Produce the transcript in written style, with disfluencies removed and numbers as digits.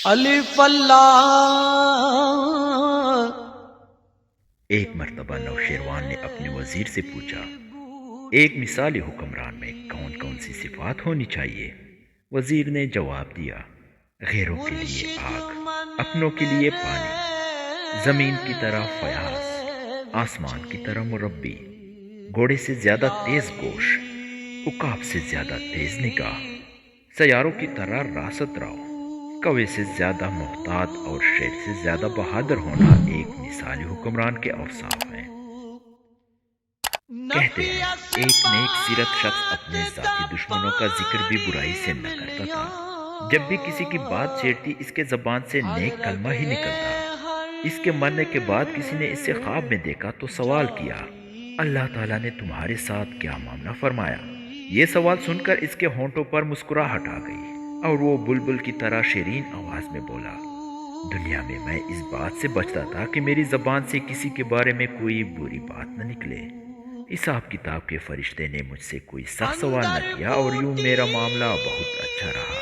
الف اللہ. ایک مرتبہ نوشیروان نے اپنے وزیر سے پوچھا، ایک مثالی حکمران میں کون کون سی صفات ہونی چاہیے؟ وزیر نے جواب دیا، غیروں کے لیے آگ، اپنوں کے لیے پانی، زمین کی طرح فیاض، آسمان کی طرح مربی، گھوڑے سے زیادہ تیز گوش، عقاب سے زیادہ تیز نگاہ، سیاروں کی طرح راست راؤ، کوے سے زیادہ محتاط اور شیر سے زیادہ بہادر ہونا ایک مثالی حکمران کے اوصاف ہیں۔ کہتے ہیں ایک نیک سیرت شخص اپنے ذاتی دشمنوں کا ذکر بھی برائی سے نہ کرتا تھا۔ جب بھی کسی کی بات چھیڑتی اس کے زبان سے نیک کلمہ ہی نکلتا۔ اس کے مرنے کے بعد کسی نے اسے خواب میں دیکھا تو سوال کیا، اللہ تعالیٰ نے تمہارے ساتھ کیا معاملہ فرمایا؟ یہ سوال سن کر اس کے ہونٹوں پر مسکراہٹ آ گئی اور وہ بلبل کی طرح شیرین آواز میں بولا، دنیا میں اس بات سے بچتا تھا کہ میری زبان سے کسی کے بارے میں کوئی بری بات نہ نکلے۔ حساب کتاب کے فرشتے نے مجھ سے کوئی سخت سوال نہ کیا اور یوں میرا معاملہ بہت اچھا رہا۔